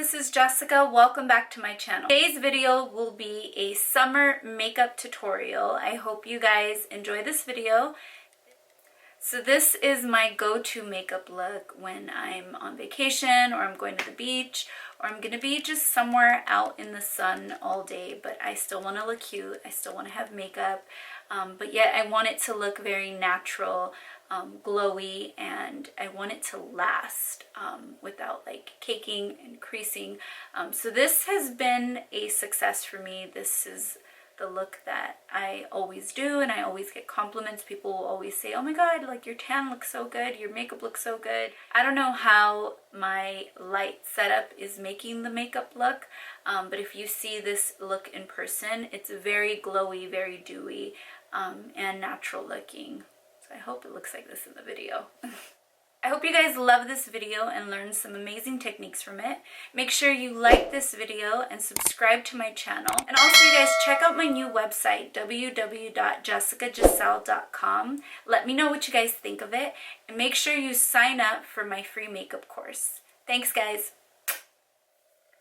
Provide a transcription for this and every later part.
this is Jessica. Welcome back to my channel. Today's video will be a summer makeup tutorial. I hope you guys enjoy this video. So this is my go-to makeup look when I'm on vacation or I'm going to the beach or I'm gonna be just somewhere out in the sun all day, but I still want to look cute. I still want to have makeup, but yet I want it to look very natural, glowy, and I want it to last without like caking and creasing. So this has been a success for me. This is the look that I always do, and I always get compliments. People will always say, oh my god, like your tan looks so good, your makeup looks so good. I don't know how my light setup is making the makeup look, but if you see this look in person, it's very glowy, very dewy, and natural looking. So I hope it looks like this in the video. I hope you guys love this video and learn some amazing techniques from it. Make sure you like this video and subscribe to my channel. And also you guys check out my new website, www.jessicagiselle.com. Let me know what you guys think of it. And make sure you sign up for my free makeup course. Thanks guys.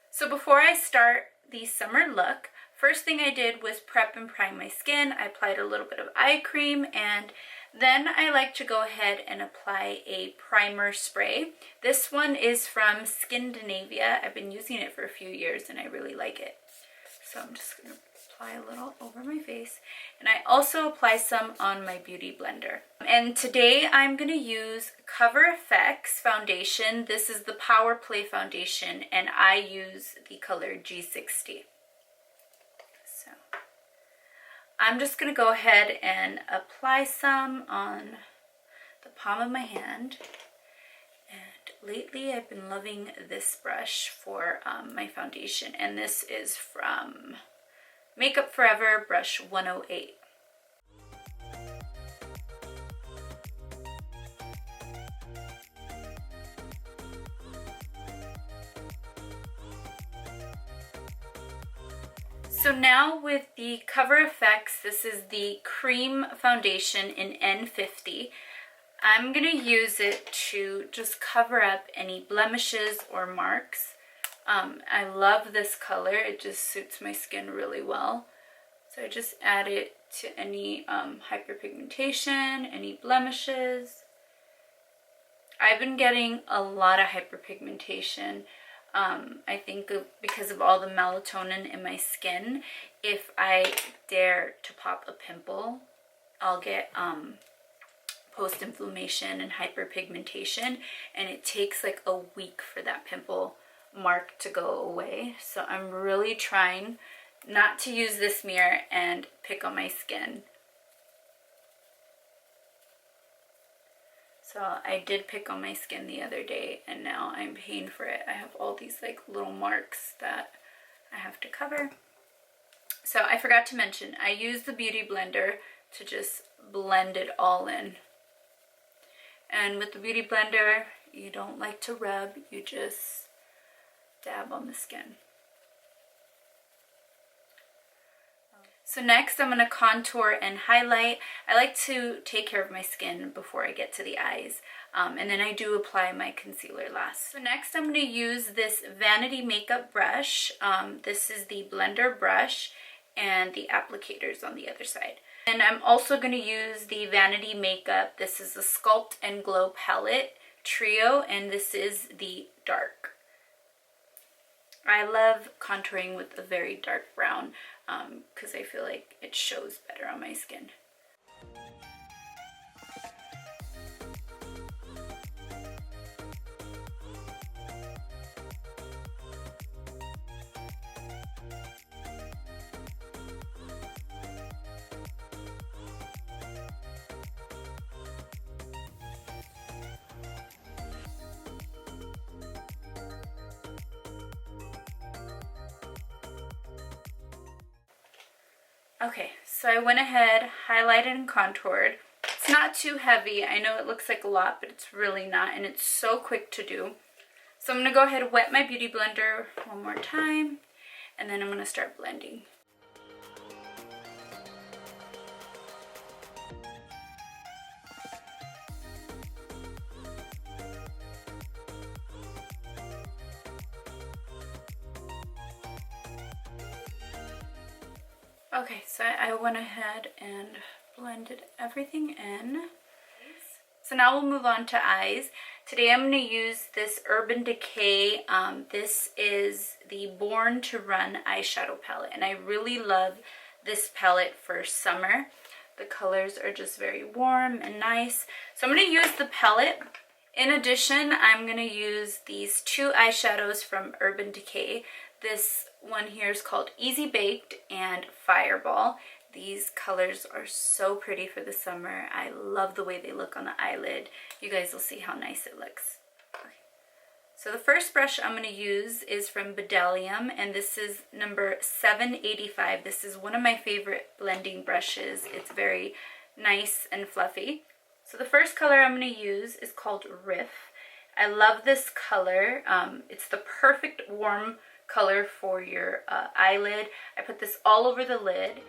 So before I start the summer look, first thing I did was prep and prime my skin. I applied a little bit of eye cream, and then I like to go ahead and apply a primer spray. This one is from Skindinavia. I've been using it for a few years and I really like it. So I'm just going to apply a little over my face. And I also apply some on my beauty blender. And today I'm going to use Cover FX foundation. This is the Power Play foundation and I use the color G60. I'm just going to go ahead and apply some on the palm of my hand. And lately I've been loving this brush for my foundation. And this is from Makeup Forever brush 108. So now with the Cover FX, this is the cream foundation in N50. I'm going to use it to just cover up any blemishes or marks. I love this color. It just suits my skin really well. So I just add it to any hyperpigmentation, any blemishes. I've been getting a lot of hyperpigmentation. I think because of all the melatonin in my skin, if I dare to pop a pimple, I'll get post-inflammation and hyperpigmentation, and it takes like a week for that pimple mark to go away. So I'm really trying not to use this mirror and pick on my skin. So I did pick on my skin the other day and now I'm paying for it. I have all these like little marks that I have to cover. So I forgot to mention, I use the Beauty Blender to just blend it all in. And with the Beauty Blender, you don't like to rub, you just dab on the skin. So next I'm going to contour and highlight. I like to take care of my skin before I get to the eyes. And then I do apply my concealer last. So next I'm going to use this Vanity Makeup brush. This is the blender brush and the applicators on the other side. And I'm also going to use the Vanity Makeup. This is the Sculpt and Glow Palette Trio, and this is the dark. I love contouring with a very dark brown because I feel like it shows better on my skin. Okay, so I went ahead, highlighted and contoured. It's not too heavy. I know it looks like a lot, but it's really not, and it's so quick to do. So I'm going to go ahead and wet my Beauty Blender one more time, and then I'm going to start blending. Okay, so I went ahead and blended everything in. So now we'll move on to eyes. Today I'm going to use this Urban Decay. This is the Born to Run eyeshadow palette, and I really love this palette for summer. The colors are just very warm and nice. So I'm going to use the palette. In addition, I'm going to use these two eyeshadows from Urban Decay. This one here is called Easy Baked and Fireball. These colors are so pretty for the summer. I love the way they look on the eyelid. You guys will see how nice it looks. Okay. So the first brush I'm going to use is from Bdellium, and this is number 785. This is one of my favorite blending brushes. It's very nice and fluffy. So the first color I'm going to use is called Riff. I love this color. It's the perfect warm color for your eyelid. I put this all over the lid.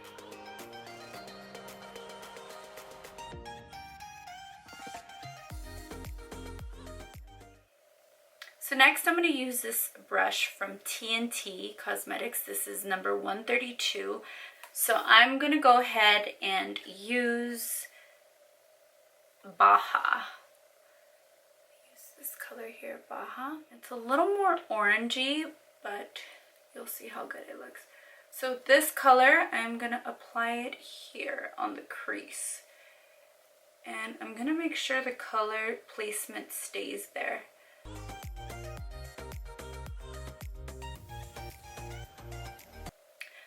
So next I'm going to use this brush from TNT Cosmetics. This is number 132. So I'm going to go ahead and use Baja. Use this color here, Baja. It's a little more orangey, but you'll see how good it looks. So this color, I'm going to apply it here on the crease. And I'm going to make sure the color placement stays there.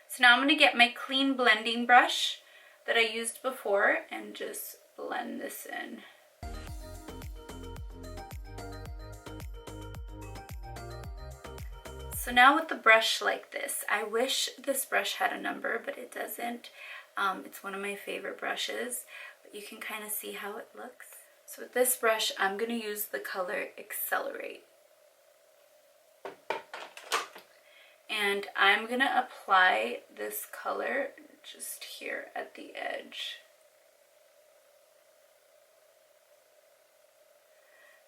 So now I'm going to get my clean blending brush that I used before and just blend this in. So now with the brush like this, I wish this brush had a number, but it doesn't. It's one of my favorite brushes, but you can kind of see how it looks. So with this brush, I'm going to use the color Accelerate. And I'm going to apply this color just here at the edge.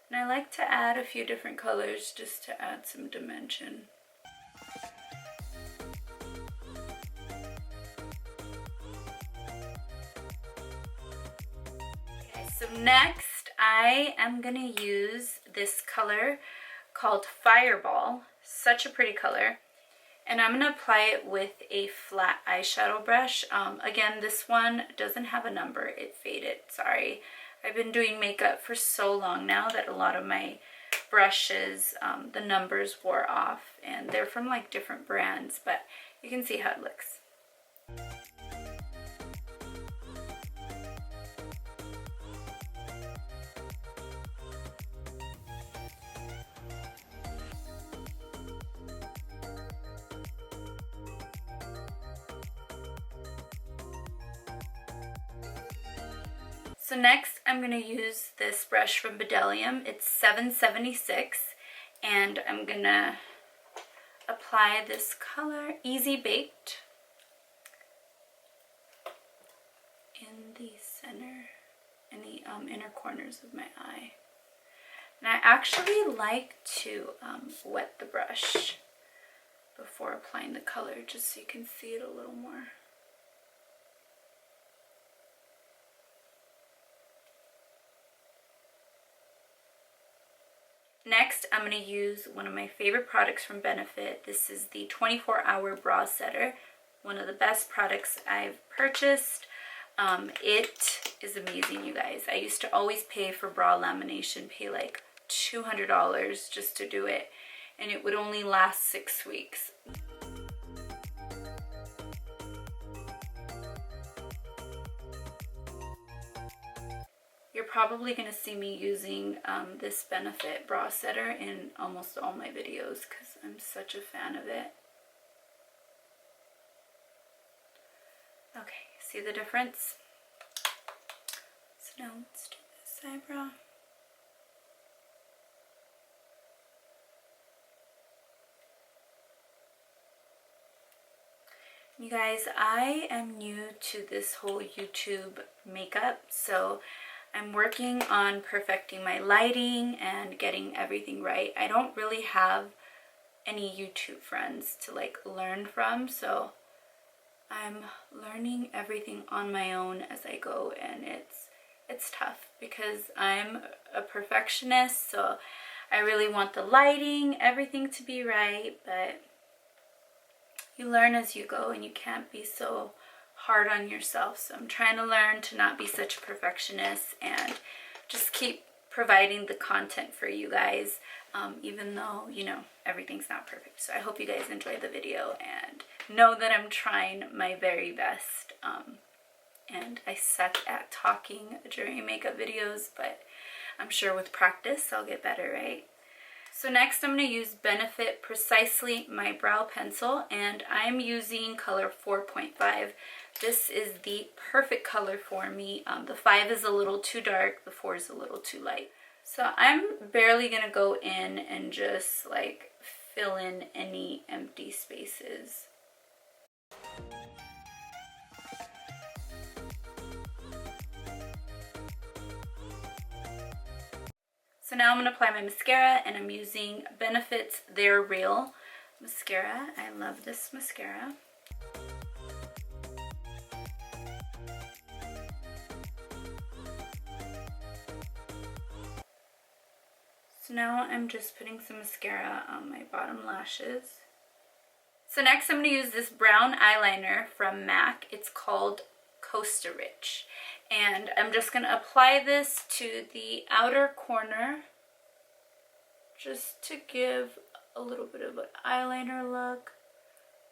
And I like to add a few different colors just to add some dimension. Okay, so next I am going to use this color called Fireball. Such a pretty color. And I'm going to apply it with a flat eyeshadow brush. Again, this one doesn't have a number. It faded, sorry. I've been doing makeup for so long now that a lot of my brushes, the numbers wore off. And they're from like different brands, but you can see how it looks. So next I'm going to use this brush from Bdellium. It's 776, and I'm going to apply this color Easy Baked in the center, in the inner corners of my eye. And I actually like to wet the brush before applying the color, just so you can see it a little more. Next, I'm going to use one of my favorite products from Benefit. This is the 24-hour bra setter. One of the best products I've purchased. It is amazing, you guys. I used to always pay for bra lamination, pay like $200 just to do it, and it would only last 6 weeks. You're probably going to see me using this Benefit bra setter in almost all my videos because I'm such a fan of it. Okay, see the difference? So now let's do this eyebrow. You guys, I am new to this whole YouTube makeup, so I'm working on perfecting my lighting and getting everything right. I don't really have any YouTube friends to like learn from, so I'm I'm learning everything on my own as I go, and it's tough because I'm a perfectionist, so I really want the lighting, everything to be right, but you learn as you go and you can't be so hard on yourself. So I'm trying to learn to not be such a perfectionist and just keep providing the content for you guys, even though, you know, everything's not perfect. So I hope you guys enjoy the video and know that I'm trying my very best. And I suck at talking during makeup videos, but I'm sure with practice I'll get better, right? So next I'm going to use Benefit Precisely My Brow Pencil, and I'm using color 4.5. This is the perfect color for me. The 5 is a little too dark, the 4 is a little too light. So I'm barely going to go in and just like fill in any empty spaces. So now I'm going to apply my mascara, and I'm using Benefit's They're Real mascara. I love this mascara. So now I'm just putting some mascara on my bottom lashes. So next I'm going to use this brown eyeliner from MAC. It's called Costa Rich. And I'm just going to apply this to the outer corner just to give a little bit of an eyeliner look.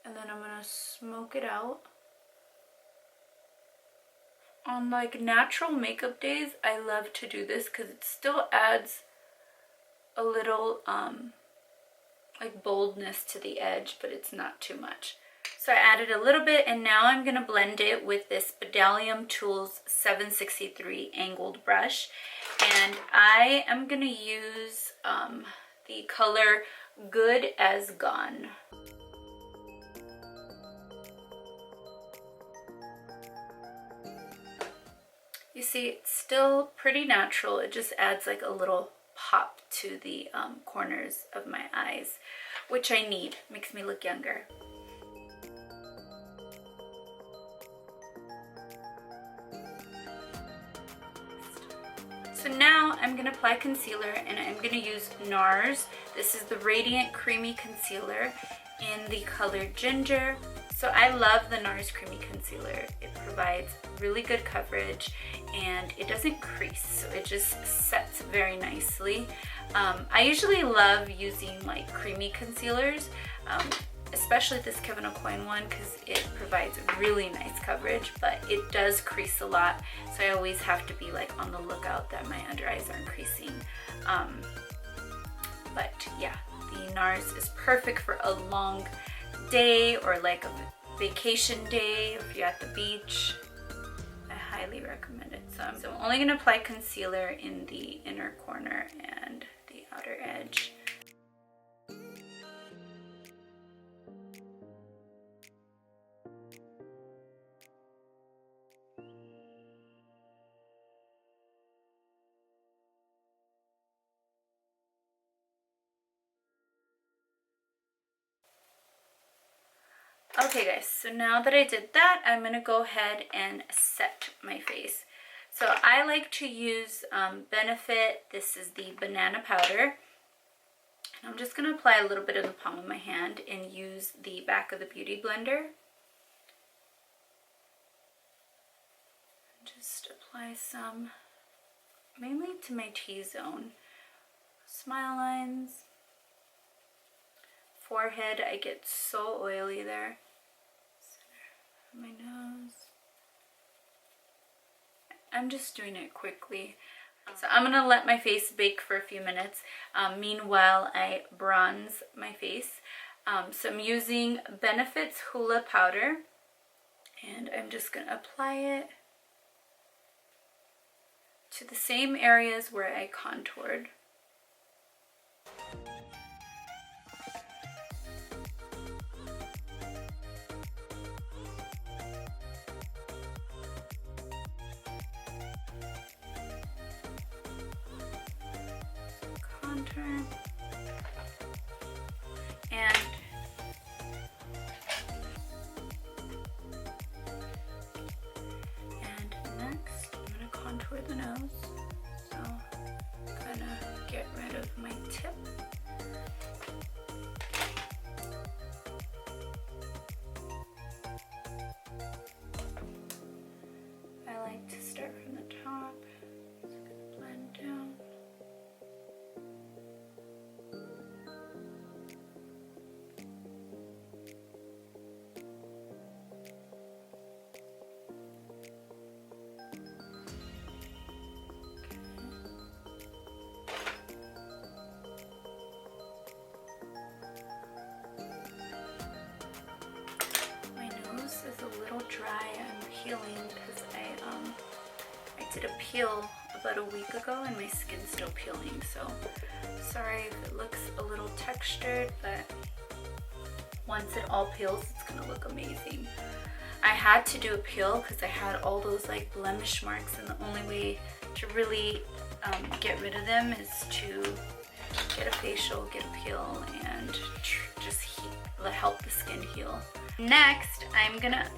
And then I'm going to smoke it out. On like natural makeup days, I love to do this because it still adds a little like boldness to the edge, but it's not too much. So I added a little bit, and now I'm going to blend it with this Bdellium Tools 763 angled brush. And I am going to use the color Good as Gone. You see, it's still pretty natural. It just adds like a little pop to the corners of my eyes, which I need. Makes me look younger. So now I'm going to apply concealer, and I'm going to use NARS. This is the Radiant Creamy Concealer in the color Ginger. So I love the NARS Creamy Concealer. It provides really good coverage and it doesn't crease, so it just sets very nicely. I usually love using like creamy concealers, especially this Kevyn Aucoin one, because it provides really nice coverage, but it does crease a lot, so I always have to be like on the lookout that my under eyes aren't creasing. But yeah, the NARS is perfect for a long day or like a vacation day if you're at the beach. I highly recommend it. So I'm only going to apply concealer in the inner corner and the outer edge. Okay guys, so now that I did that, I'm going to go ahead and set my face. So I like to use Benefit. This is the banana powder. And I'm just going to apply a little bit in the palm of my hand and use the back of the Beauty Blender. Just apply some, mainly to my T-zone. Smile lines. Forehead, I get so oily there. Center of my nose. I'm just doing it quickly. So I'm going to let my face bake for a few minutes. Meanwhile, I bronze my face. So I'm using Benefit's Hoola Powder. And I'm just going to apply it to the same areas where I contoured. And nose. So I'm gonna get rid of my tip. I like to start from the top. Just gonna blend down. Is a little dry. I'm peeling because I did a peel about a week ago and my skin's still peeling, so sorry if it looks a little textured, but once it all peels it's gonna look amazing. I had to do a peel because I had all those like blemish marks, and the only way to really get rid of them is to get a facial, get a peel, and just help the skin heal. Next, I'm gonna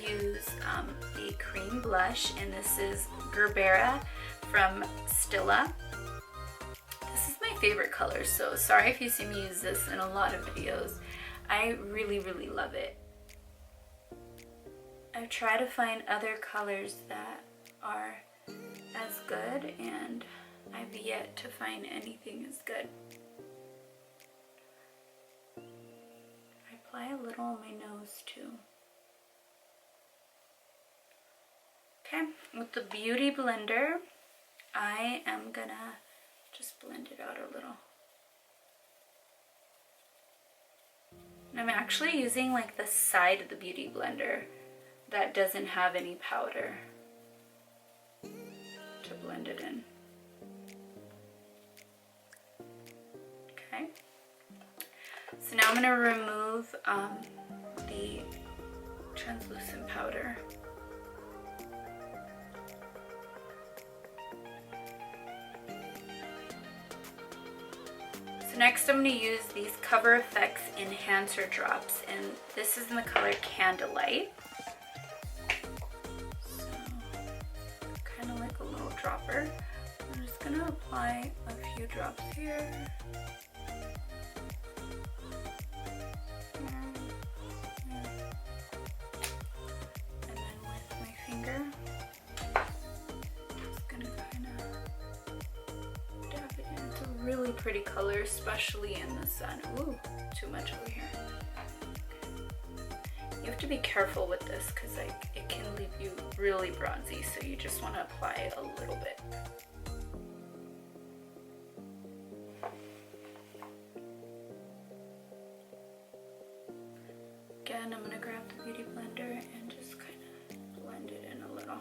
use a cream blush, and this is Gerbera from Stila. This is my favorite color, so sorry if you see me use this in a lot of videos. I really, really love it. I've tried to find other colors that are as good, and I've yet to find anything as good. Apply a little on my nose too. Okay, with the Beauty Blender, I am gonna just blend it out a little. And I'm actually using like the side of the Beauty Blender that doesn't have any powder to blend it in. Okay. So now I'm going to remove the translucent powder. So next I'm going to use these Cover FX Enhancer Drops, and this is in the color Candlelight. So kind of like a little dropper. I'm just going to apply a few drops here. Really pretty color, especially in the sun. Ooh, too much over here. You have to be careful with this because like it can leave you really bronzy, so you just want to apply a little bit. Again, I'm going to grab the Beauty Blender and just kind of blend it in a little.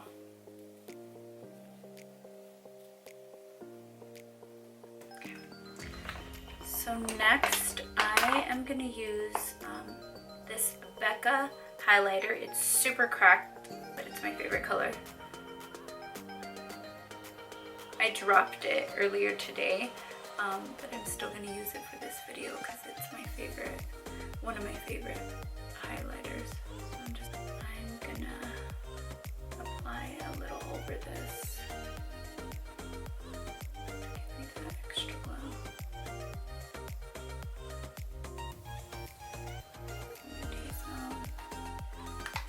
So next, I am going to use this Becca highlighter. It's super cracked, but it's my favorite color. I dropped it earlier today, but I'm still going to use it for this video because it's my favorite, one of my favorite highlighters. So I'm going to apply a little over this. Give me that extra glow.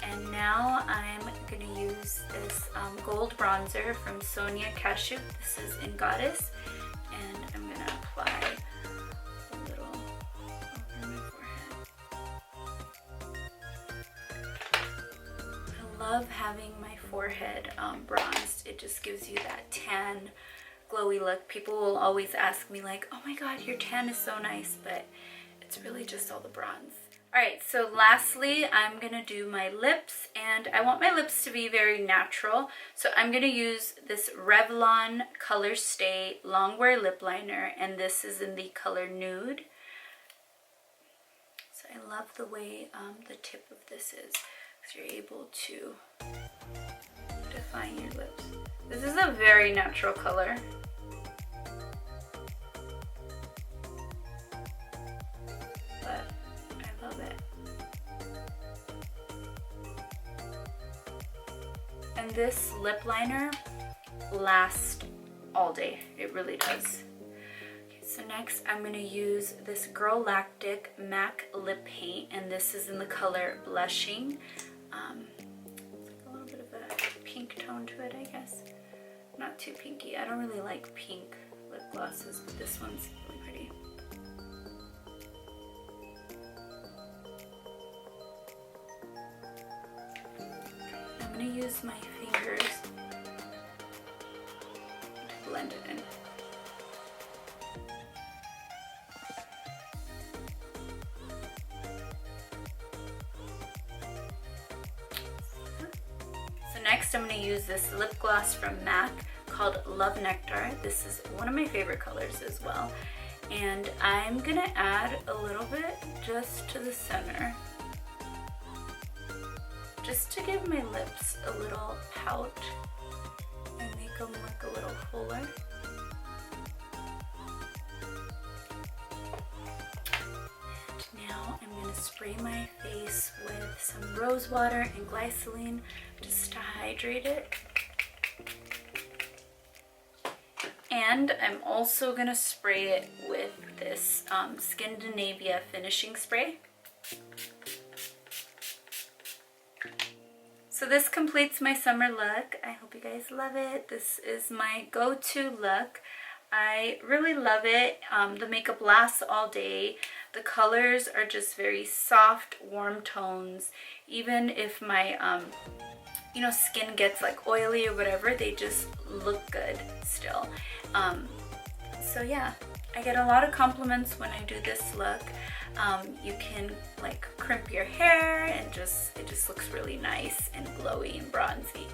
And now I'm going to use this gold bronzer from Sonia Kashuk. This is in Goddess, and I'm going to apply a little over my forehead. I love having my forehead bronzed. It just gives you that tan, glowy look. People will always ask me like, oh my god, your tan is so nice, but it's really just all the bronze. Alright, so lastly, I'm going to do my lips, and I want my lips to be very natural, so I'm going to use this Revlon Color Stay Longwear Lip Liner, and this is in the color Nude. So I love the way the tip of this is, because you're able to define your lips. This is a very natural color. But love it. And this lip liner last all day. It really does. Okay, so next I'm going to use this Girl Lactic MAC lip paint, and this is in the color Blushing. It's like a little bit of a pink tone to it, I guess. Not too pinky. I don't really like pink lip glosses, but this one's really pretty. I'm going to use my fingers to blend it in. So next I'm going to use this lip gloss from MAC called Love Nectar. This is one of my favorite colors as well. And I'm going to add a little bit just to the center, just to give my lips a little pout and make them look a little fuller. And now I'm going to spray my face with some rose water and glycerin just to hydrate it. And I'm also going to spray it with this Scandinavia finishing spray. So this completes my summer look. I hope you guys love it. This is my go-to look. I really love it. The makeup lasts all day. The colors are just very soft, warm tones. Even if my skin gets like oily or whatever, they just look good still. So yeah, I get a lot of compliments when I do this look. You can like crimp your hair and it just looks really nice and glowy and bronzy.